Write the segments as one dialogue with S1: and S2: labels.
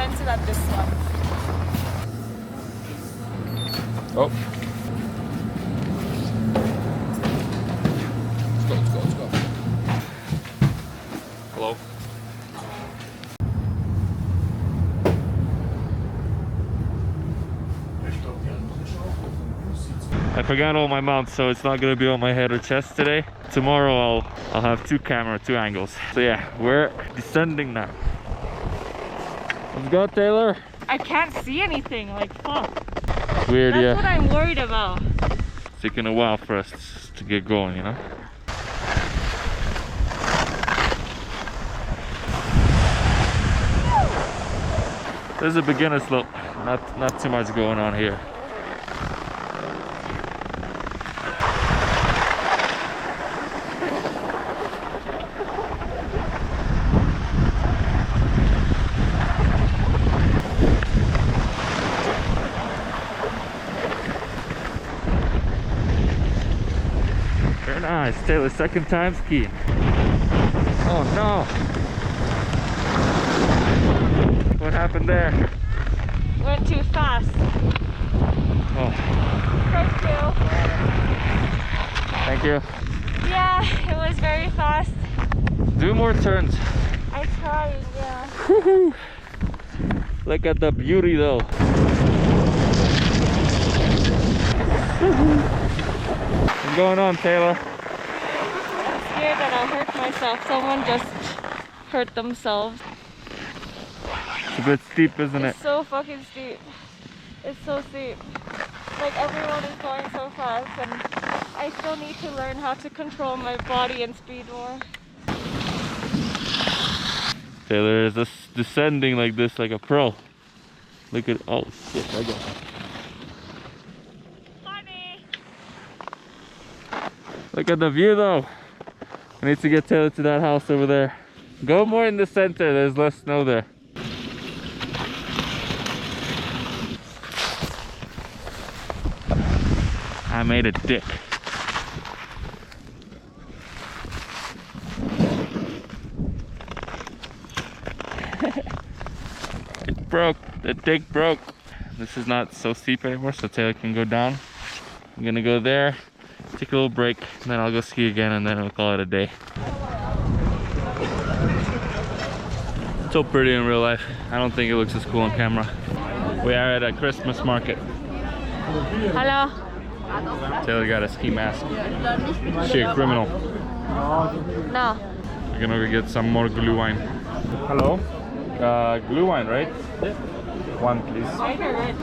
S1: expensive at this one.
S2: Oh. Let's go. Hello. I forgot all my mounts, so it's not gonna be on my head or chest today. Tomorrow I'll have two angles. So yeah, we're descending now. Let's go, Taylor.
S1: I can't see anything, like fuck.
S2: Weird, yeah.
S1: That's what I'm worried about.
S2: It's taking a while for us to get going, you know? There's a beginner slope, not too much going on here. Very nice, Taylor's second time skiing. Oh no! What happened there?
S1: Went too fast.
S2: Oh.
S1: Thank
S2: Thank
S1: you.
S2: you.
S1: Yeah, it was very fast.
S2: Do more turns.
S1: I tried, yeah.
S2: Look at the beauty though. What's going on, Taylor?
S1: I'm scared that I'll hurt myself. Someone just hurt themselves.
S2: It's a bit steep, isn't it?
S1: It's so fucking steep. It's so steep. Like everyone is going so fast and I still need to learn how to control my body and speed more.
S2: Taylor is just descending like this, like a pro. Look at, oh shit, I got it.
S1: Funny.
S2: Look at the view though. I need to get Taylor to that house over there. Go more in the center, there's less snow there. I made a dick. It broke. The dick broke. This is not so steep anymore, so Taylor can go down. I'm gonna go there, take a little break, and then I'll go ski again, and then we'll call it a day. It's so pretty in real life. I don't think it looks as cool on camera. We are at a Christmas market.
S1: Hello.
S2: Taylor got a ski mask. Is she a criminal?
S1: No.
S2: We're gonna go get some more glue wine. Hello? Glue wine, right? Yeah. One, please.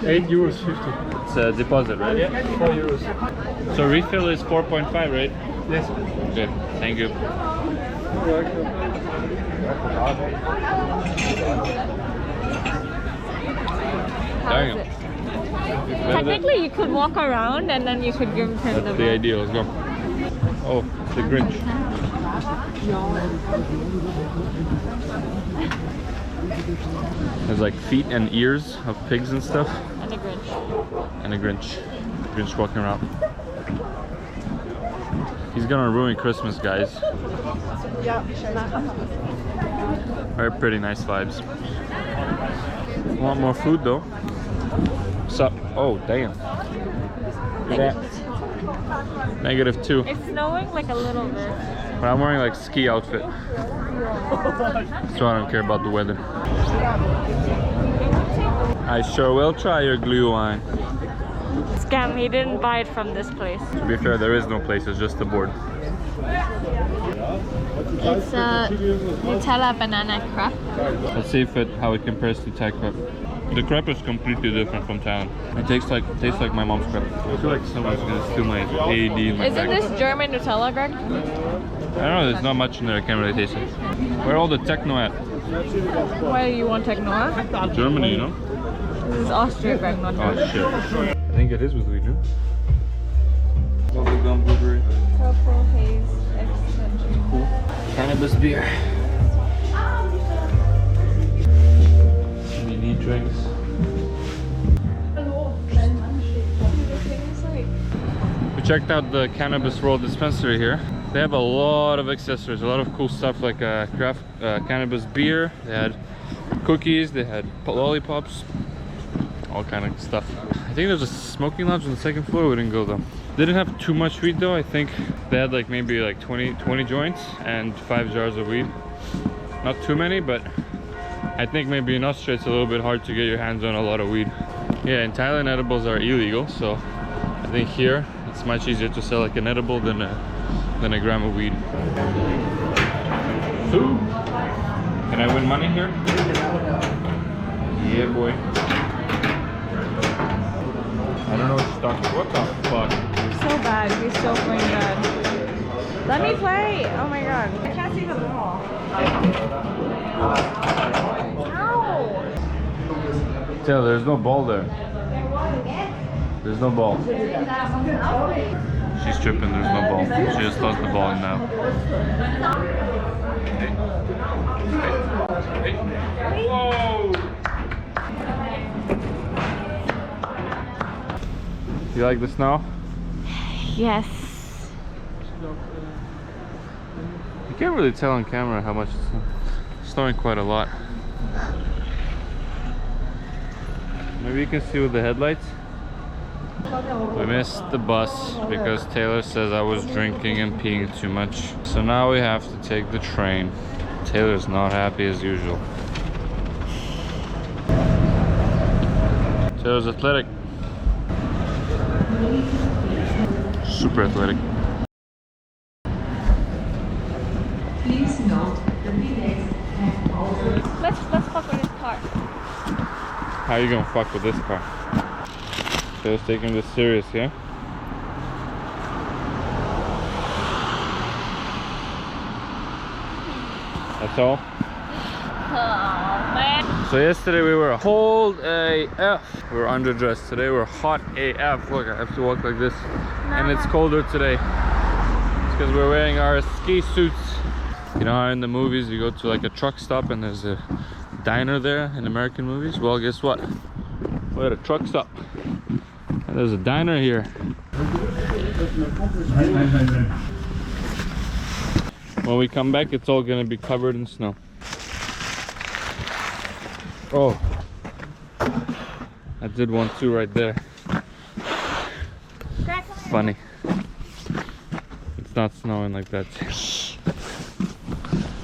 S3: €8.50.
S2: It's a deposit, right?
S3: Yeah, €4.
S2: So refill is 4.5, right?
S3: Yes.
S2: Good. Thank you.
S1: How is it? Technically, you could walk around and then you could give him
S2: That's
S1: the
S2: the idea. Let's go. Oh, it's the Grinch. There's like feet and ears of pigs and stuff.
S1: And a Grinch.
S2: And a Grinch. Grinch walking around. He's gonna ruin Christmas, guys. Very pretty, nice vibes. Want more food though? So, oh damn. Look at that. -2.
S1: It's snowing like a little bit.
S2: But I'm wearing like ski outfit. So I don't care about the weather. I sure will try your glue wine.
S1: Scam, he didn't buy it from this place.
S2: To be fair, there is no place, it's just the board.
S1: It's a Nutella banana crepe.
S2: Let's see how it compares to Thai crepe. The crepe is completely different from Thailand. It tastes like my mom's crepe. I feel like someone's gonna steal my AED in my
S1: Isn't
S2: bag.
S1: this German Nutella, Greg?
S2: I don't know, there's not much in there, I can't really taste it. Where all the techno at?
S1: Why do you want Technoa?
S2: Germany, you know?
S1: This is Austria, Greg, not
S2: Oh
S1: Germany.
S2: shit. I think it is with weed, no? Bubblegum blueberry.
S1: Purple haze extension.
S2: Cool. Cannabis beer. We need drinks. We checked out the Cannabis World Dispensary here. They have a lot of accessories, a lot of cool stuff like craft cannabis beer. They had cookies, they had lollipops, all kind of stuff. I think there's a smoking lounge on the second floor. We didn't go though. They didn't have too much weed though. I think they had like maybe like 20 joints and 5 jars of weed. Not too many, but I think maybe in Austria it's a little bit hard to get your hands on a lot of weed. Yeah, in Thailand edibles are illegal, so I think here it's much easier to sell like an edible than a gram of weed. Ooh. Can I win money here? Yeah, boy. I don't know what you're talking about. What the fuck?
S1: So bad. He's so playing bad. Let me play. Oh my god. I can't see the ball. Ow!
S2: Taylor, there's no ball there. There's no ball. She's tripping, there's no ball. She just lost the ball now. Hey. Hey. Whoa! You like the snow?
S1: Yes.
S2: You can't really tell on camera how much it's snowing quite a lot. Maybe you can see with the headlights. We missed the bus because Taylor says I was drinking and peeing too much. So now we have to take the train. Taylor's not happy as usual. Taylor's athletic. Super athletic.
S4: Please note the minutes have already.
S1: Let's fuck with his car.
S2: How are you gonna fuck with this car? Taylor's taking this serious, yeah? That's all?
S1: Oh man.
S2: So yesterday we were cold AF. We were underdressed. Today we're hot AF. Look, I have to walk like this. And it's colder today. It's because we're wearing our ski suits. You know how in the movies you go to like a truck stop and there's a diner there in American movies? Well, guess what? We're at a truck stop. And there's a diner here. When we come back, it's all gonna be covered in snow. Oh, I did one too right there. Funny. It's not snowing like that.